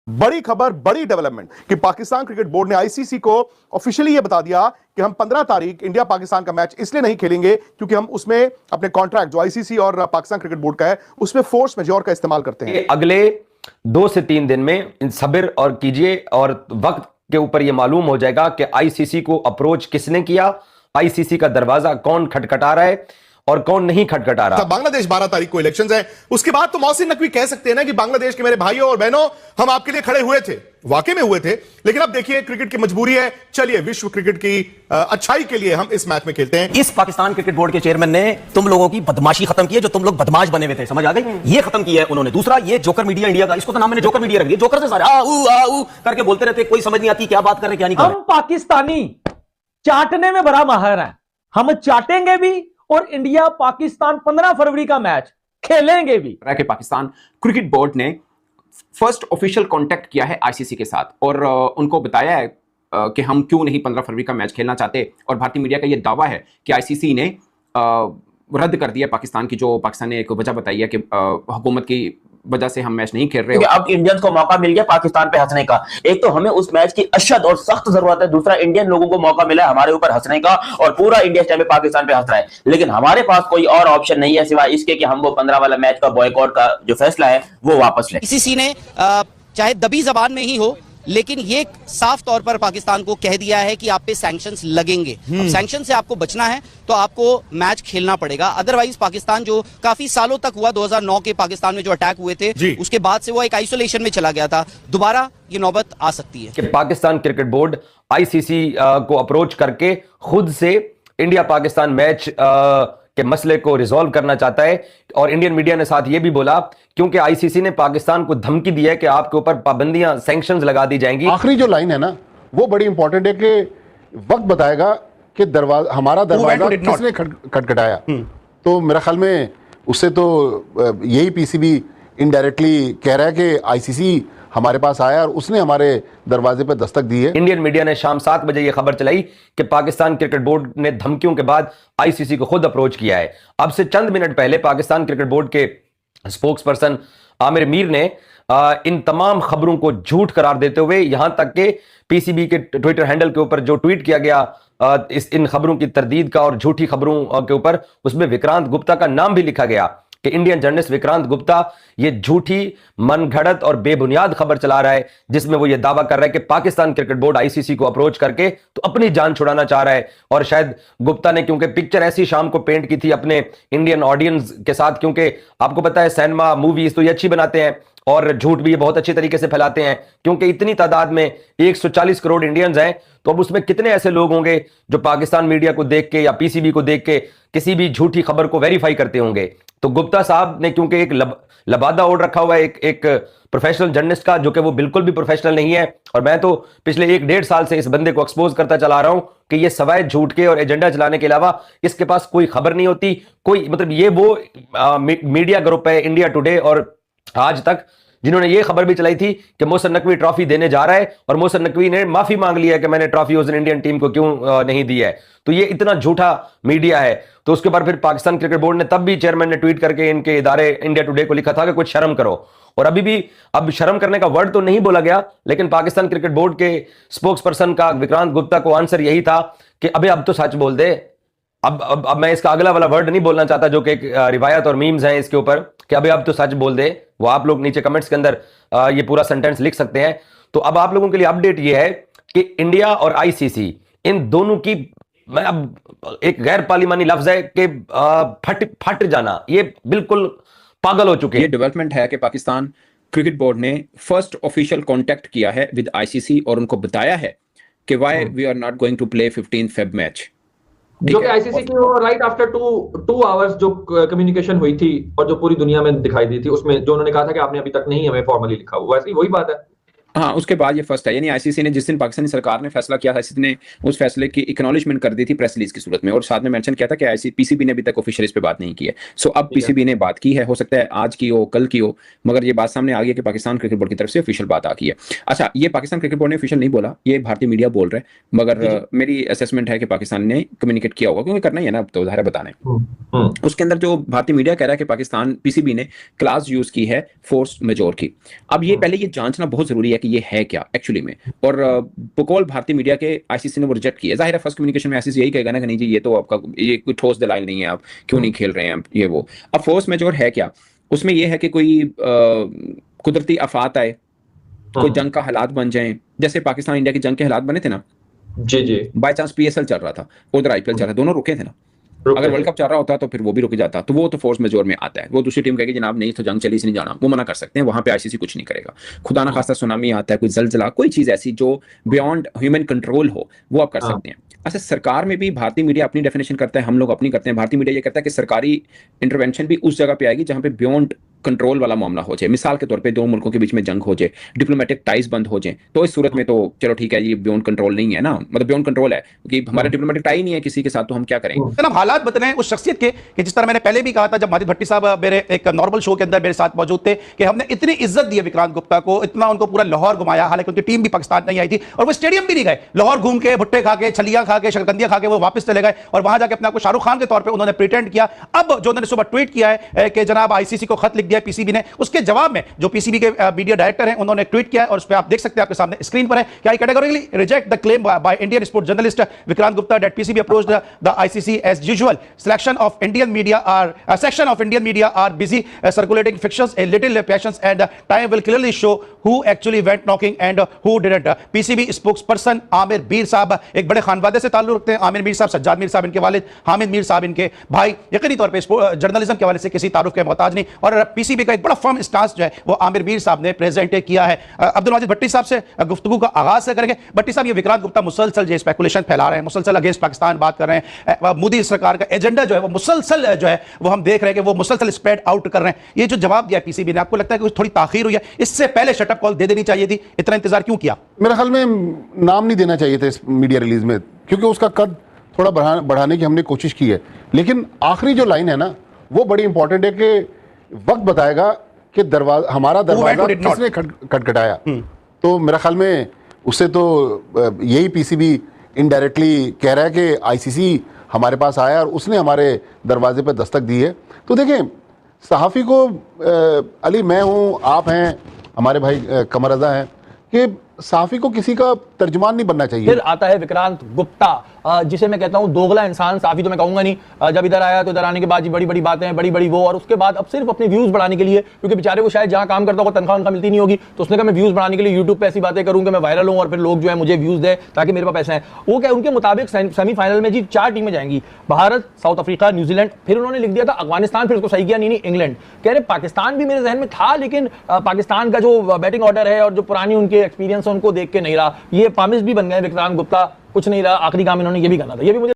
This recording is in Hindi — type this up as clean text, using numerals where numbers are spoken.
बड़ी खबर, बड़ी डेवलपमेंट कि पाकिस्तान क्रिकेट बोर्ड ने आईसीसी को ऑफिशियली यह बता दिया कि हम 15 तारीख इंडिया पाकिस्तान का मैच इसलिए नहीं खेलेंगे क्योंकि हम उसमें अपने कॉन्ट्रैक्ट जो आईसीसी और पाकिस्तान क्रिकेट बोर्ड का है उसमें फोर्स मेजोर का इस्तेमाल करते हैं। अगले 2 से 3 दिन में सब्र और कीजिए और वक्त के ऊपर यह मालूम हो जाएगा कि आईसीसी को अप्रोच किसने किया, आईसीसी का दरवाजा कौन खटखटा रहा है और कौन नहीं खटखटा रहा। बांग्लादेश 12 तारीख को इलेक्शंस है, उसके बाद तो मोहसिन नकवी कह सकते हैं ना कि बांग्लादेश के मेरे भाइयों और बहनों हम आपके लिए खड़े हुए थे, वाकई में हुए थे, लेकिन अब देखिए क्रिकेट की मजबूरी है, चलिए विश्व क्रिकेट की अच्छाई के लिए हम इस मैच में खेलते हैं। इस पाकिस्तान क्रिकेट बोर्ड के चेयरमैन ने तुम लोगों की बदमाशी खत्म की है, जो तुम लोग बदमाश बने हुए थे, समझ आ गई, ये खत्म किया है उन्होंने। दूसरा, ये जोकर मीडिया इंडिया का, इसको तो नाम मैंने जोकर मीडिया रख दिया। जोकर से सारे आऊ करके बोलते रहते, कोई समझ नहीं आती क्या बात कर रहे क्या नहीं कर रहे। हम पाकिस्तानी चाटने में बड़ा माहिर हैं, हम चाटेंगे भी और इंडिया पाकिस्तान 15 फरवरी का मैच खेलेंगे भी। कि पाकिस्तान क्रिकेट बोर्ड ने फर्स्ट ऑफिशियल कांटेक्ट किया है आईसीसी के साथ और उनको बताया है कि हम क्यों नहीं 15 फरवरी का मैच खेलना चाहते, और भारतीय मीडिया का यह दावा है कि आईसीसी ने रद्द कर दिया पाकिस्तान की, जो पाकिस्तान ने एक वजह बताई है कि हुकूमत की वजह से हम मैच नहीं खेल रहे। अब इंडियंस को मौका मिल गया पाकिस्तान पे हंसने का। एक तो हमें उस मैच की अशद और सख्त जरूरत है, दूसरा इंडियन लोगों को मौका मिला है हमारे ऊपर हंसने का, और पूरा इंडिया इस टाइम पे पाकिस्तान पे हंस रहा है। लेकिन हमारे पास कोई और ऑप्शन नहीं है सिवाय इसके कि हम वो 15 वाला मैच का बॉयकॉट का जो फैसला है वो वापस लें। आईसीसी ने चाहे दबी जबान में ही हो, लेकिन ये साफ तौर पर पाकिस्तान को कह दिया है कि आप पे सैंक्शंस लगेंगे। अब सैंक्शन से आपको बचना है तो आपको मैच खेलना पड़ेगा, अदरवाइज पाकिस्तान जो काफी सालों तक हुआ, 2009 के पाकिस्तान में जो अटैक हुए थे उसके बाद से वो एक आइसोलेशन में चला गया था, दोबारा ये नौबत आ सकती है कि पाकिस्तान क्रिकेट बोर्ड आईसीसी को अप्रोच करके खुद से इंडिया पाकिस्तान मैच के मसले को रिजॉल्व करना चाहता है। और इंडियन मीडिया ने साथ ये भी बोला क्योंकि आईसीसी ने पाकिस्तान को धमकी दी है कि आपके ऊपर पाबंदियां, सैंक्शंस लगा दी जाएंगी। आखिरी जो लाइन है ना वो बड़ी इंपॉर्टेंट है कि वक्त बताएगा कि हमारा दरवाजा किसने खटखटाया। तो मेरा ख्याल में उससे तो यही पीसीबी इनडायरेक्टली कह रहा है कि आईसीसी हमारे पास आया और उसने हमारे दरवाजे पर दस्तक दी है। इंडियन मीडिया ने शाम 7 बजे यह खबर चलाई कि पाकिस्तान क्रिकेट बोर्ड ने धमकियों के बाद आईसीसी को खुद अप्रोच किया है। अब से चंद मिनट पहले पाकिस्तान क्रिकेट बोर्ड के स्पोक्स पर्सन आमिर मीर ने इन तमाम खबरों को झूठ करार देते हुए यहां तक के पीसीबी के ट्विटर हैंडल के ऊपर जो ट्वीट किया गया इन खबरों की तरदीद का और झूठी खबरों के ऊपर, उसमें विक्रांत गुप्ता का नाम भी लिखा गया कि इंडियन जर्नलिस्ट विक्रांत गुप्ता ये झूठी, मनगढ़ंत और बेबुनियाद खबर चला रहा है, जिसमें वो ये दावा कर रहा है कि पाकिस्तान क्रिकेट बोर्ड आईसीसी को अप्रोच करके तो अपनी जान छुड़ाना चाह रहा है। और शायद गुप्ता ने क्योंकि पिक्चर ऐसी शाम को पेंट की थी अपने इंडियन ऑडियंस के साथ, क्योंकि आपको पता है सिनेमा मूवीज तो ये अच्छी बनाते हैं और झूठ भी ये बहुत अच्छी तरीके से फैलाते हैं, क्योंकि इतनी तादाद में 140 करोड़ इंडियंस हैं, तो अब उसमें कितने ऐसे लोग होंगे जो पाकिस्तान मीडिया को देख के या पीसीबी को देख के किसी भी झूठी खबर को वेरीफाई करते होंगे। तो गुप्ता साहब ने क्योंकि एक लबादा ओढ़ रखा हुआ है एक प्रोफेशनल जर्नलिस्ट का, जो कि वो बिल्कुल भी प्रोफेशनल नहीं है, और मैं तो पिछले 1-1.5 साल से इस बंदे को एक्सपोज करता चला रहा हूं कि ये सवाए झूठ के और एजेंडा चलाने के अलावा इसके पास कोई खबर नहीं होती, कोई मतलब ये वो मीडिया ग्रुप है इंडिया टुडे और आज तक जिन्होंने ये खबर भी चलाई थी कि मोहसिन नकवी ट्रॉफी देने जा रहा है, और मोहसिन नकवी ने माफी मांग लिया कि मैंने ट्रॉफी उस दिन इंडियन टीम को क्यों नहीं दी है। तो ये इतना झूठा मीडिया है। तो उसके बाद फिर पाकिस्तान क्रिकेट बोर्ड ने तब भी चेयरमैन ने ट्वीट करके इनके इदारे इंडिया टुडे को लिखा था कि कुछ शर्म करो, और अभी भी अब शर्म करने का वर्ड तो नहीं बोला गया, लेकिन पाकिस्तान क्रिकेट बोर्ड के स्पोक्स पर्सन का विक्रांत गुप्ता को आंसर यही था कि अबे अब तो सच बोल दे। अब मैं इसका अगला वाला वर्ड नहीं बोलना चाहता जो कि एक रिवायत और मीम्स हैं इसके ऊपर कि अबे अब तो सच बोल दे, वो आप लोग नीचे कमेंट्स के अंदर ये पूरा सेंटेंस लिख सकते हैं। तो अब आप लोगों के लिए अपडेट ये है कि इंडिया और आईसीसी इन दोनों की, मैं अब एक गैर पार्लिमानी लफ्ज है कि फट जाना, ये बिल्कुल पागल हो चुके हैं। ये डेवलपमेंट है कि पाकिस्तान क्रिकेट बोर्ड ने फर्स्ट ऑफिशियल कांटेक्ट किया है विद आईसीसी और उनको बताया है कि why we are not going to play 15 Feb match, जो कि आईसीसी की वो राइट आफ्टर 2 आवर्स जो कम्युनिकेशन हुई थी और जो पूरी दुनिया में दिखाई दी थी, उसमें जो उन्होंने कहा था कि आपने अभी तक नहीं हमें फॉर्मली लिखा, वैसे ही वही बात है। हाँ, उसके बाद ये फर्स्ट है, यानी आईसीसी ने जिस दिन पाकिस्तानी सरकार ने फैसला किया, आईसीसी ने उस फैसले की एक्नॉलेजमेंट कर दी थी प्रेस रिलीज की सूरत में, और साथ में मेंशन किया था कि पीसीबी ने अभी तक ऑफिशियल इस पे बात नहीं की है। सो अब पीसीबी ने बात की है, हो सकता है आज की हो, कल की हो, मगर ये बात सामने आ गई है कि पाकिस्तान क्रिकेट बोर्ड की तरफ से ऑफिशियल बात आ गई है। अच्छा, ये पाकिस्तान क्रिकेट बोर्ड ने ऑफिशियल नहीं बोला, ये भारतीय मीडिया बोल रहा है, मगर मेरी असेसमेंट है कि पाकिस्तान ने कम्युनिकेट किया होगा, क्योंकि करना ही है ना, अब तो ज़ाहिर बताने। उसके अंदर जो भारतीय मीडिया कह रहा है कि पाकिस्तान पीसीबी ने क्लास यूज की है फोर्स मेजोर की। अब ये पहले ये जांचना बहुत जरूरी है कि ये है क्या एक्चुअली में, और बकौल भारतीय मीडिया के आईसीसी ने वो रिजेक्ट किया। जाहिर है फर्स्ट कम्युनिकेशन में आईसीसी यही कहेगा ना कि नहीं जी, ये तो आपका ये कोई ठोस दलाइल नहीं है, आप क्यों नहीं खेल रहे हैं ये वो। अब फोर्स मेजोर है क्या, उसमें यह है कि कोई कुदरती आफात आए, कोई जंग का हालात बन जाए, जैसे पाकिस्तान इंडिया की जंग के हालात बने थे ना, जी बाय चांस पीएसएल चल रहा था, उधर आईपीएल चल रहा था, दोनों रुके थे ना। अगर वर्ल्ड कप चल रहा होता तो फिर वो भी रुक जाता, तो वो तो फोर्स मेजोर में आता है। वो दूसरी टीम कहेगी जनाब नहीं तो जंग चली, इसलिए नहीं जाना, वो मना कर सकते हैं, वहां पे आईसीसी कुछ नहीं करेगा। खुदा ना खास्ता सुनामी आता है, कोई जलजला, कोई चीज ऐसी जो बियॉन्ड ह्यूमन कंट्रोल हो, वो आप कर सकते हैं। अच्छा, सरकार में भी भारतीय मीडिया अपनी डेफिनेशन करता है, हम लोग अपनी करते हैं। भारतीय मीडिया ये कहता है कि सरकारी इंटरवेंशन भी उस जगह पे आएगी जहां पे बियॉन्ड कंट्रोल वाला मामला हो जाए। मिसाल के तौर पे दो मुल्कों के बीच में जंग हो जाए, डिप्लोमेटिक टाइज बंद हो जाए, तो इस सूरत में तो चलो ठीक है, ये बियॉन्ड कंट्रोल नहीं है ना, मतलब बियॉन्ड कंट्रोल है क्योंकि हमारे डिप्लोमेटिक टाई नहीं है किसी के साथ, तो हम क्या करेंगे। अब हालात बदले हैं उस शख्सियत के कि जिस तरह मैंने पहले भी कहा था, जब माजिद भट्टी साहब मेरे एक नॉर्मल शो के अंदर मेरे साथ मौजूद थे, कि हमने इतनी इज्जत दी है विक्रांत गुप्ता को, इतना उनको पूरा लाहौर घुमाया, हालांकि उनकी टीम भी पाकिस्तान नहीं आई थी और वो स्टेडियम भी नहीं गए, लाहौर घूम के भुट्टे खा के, छलियां खा के, शकरकंदियां खा के वो वापस चले गए और वहां जाके अपने आप को शाहरुख खान के तौर पे उन्होंने प्रिटेंड किया। अब जो उन्होंने सुबह ट्वीट किया है कि जनाब आईसीसी को खत लिख दिया पीसीबी ने, उसके जवाब में जो पीसीबी के मीडिया डायरेक्टर हैं उन्होंने ट्वीट किया है और उस पर आप देख सकते हैं, आपके सामने स्क्रीन पर है कि I categorically reject the claim by Indian sports journalist Vikrant Gupta that PCB approached the ICC as usual. Section of Indian media are busy circulating fictions, a little patience and time will clearly show who actually went knocking and who didn't। PCB spokesperson Aamir Mir साहब एक बड़े खानवादे से ताल्लुक रखते हैं। आमिर मीर साहब, सज्जाद मीर साहब इनके वालिद, हामिद मीर साहब इनके भाई, यकीनी तौर पे जर्नलिज्म के हवाले से किसी तारुफ के मोहताज नहीं, और पीसीबी का एक बड़ा फर्म स्टांस जो है वो आमिर मीर साहब ने प्रेजेंट किया है। अब्दुल माजिद भट्टी साहब से गुफ्तगू का आगाज से करेंगे। भट्टी साहब, ये विक्रांत गुप्ता मुसलसल जो स्पेकुलेशन फैला रहे हैं, मुसलसल अगेंस्ट पाकिस्तान बात कर रहे हैं, मोदी सरकार का एजेंडा जो है वो मुसलसल जो है वो हम देख रहे हैं कि वो मुसलसल स्प्रेड आउट कर रहे हैं। ये जो जवाब दिया पीसीबी ने, आपको लगता है कि थोड़ी ताखीर हुई है? इससे पहले शटअप कॉल दे देनी चाहिए थी, इतना इंतजार क्यों किया? मेरे ख्याल में नाम नहीं देना चाहिए था इस मीडिया रिलीज में, क्योंकि उसका कद थोड़ा बढ़ाने की हमने कोशिश की है, लेकिन आखिरी जो लाइन है ना वो बड़ी इंपॉर्टेंट है कि वक्त बताएगा कि हमारा दरवाजा किसने खटखटाया। तो मेरा ख्याल में उससे तो यही पीसीबी इनडायरेक्टली कह रहा है कि आईसीसी हमारे पास आया और उसने हमारे दरवाजे पर दस्तक दी है। तो देखें, सहाफ़ी को अली मैं हूँ, आप हैं, हमारे भाई कमर रज़ा हैं, कि सहाफ़ी को किसी का तर्जुमान नहीं बनना चाहिए। फिर आता है विक्रांत गुप्ता, जिसे मैं कहता हूं दोगला इंसान। सहाफ़ी तो मैं कहूंगा नहीं, जब इधर आया तो इधर आने के बाद बड़ी बड़ी बातें, बड़ी बड़ी वो, और उसके बाद अब सिर्फ अपने व्यूज बढ़ाने के लिए, क्योंकि बेचारे को शायद जहां काम करता होगा तनख्वाह उनका मिलती नहीं होगी, तो उसने कहा मैं व्यूज बढ़ाने के लिए यूट्यूब पे ऐसी बातें करूं कि मैं वायरल हूं और फिर लोग जो है मुझे व्यूज दे ताकि मेरे पास पैसे हैं। वो क्या, उनके मुताबिक सेमीफाइनल में जी 4 टीमें जाएंगी, भारत, साउथ अफ्रीका, न्यूजीलैंड, फिर उन्होंने लिख दिया था अफगानिस्तान, फिर उसको सही किया नहीं इंग्लैंड। कह रहे पाकिस्तान भी मेरे जहन में था, लेकिन पाकिस्तान का जो बैटिंग ऑर्डर है और जो पुरानी उनके एक्सपीरियंस है उनको देख के नहीं रहा। ये पामिश भी बन गए विक्रांत गुप्ता, कुछ नहीं रहा, आखिरी काम इन्होंने ये भी करना था। ये भी मुझे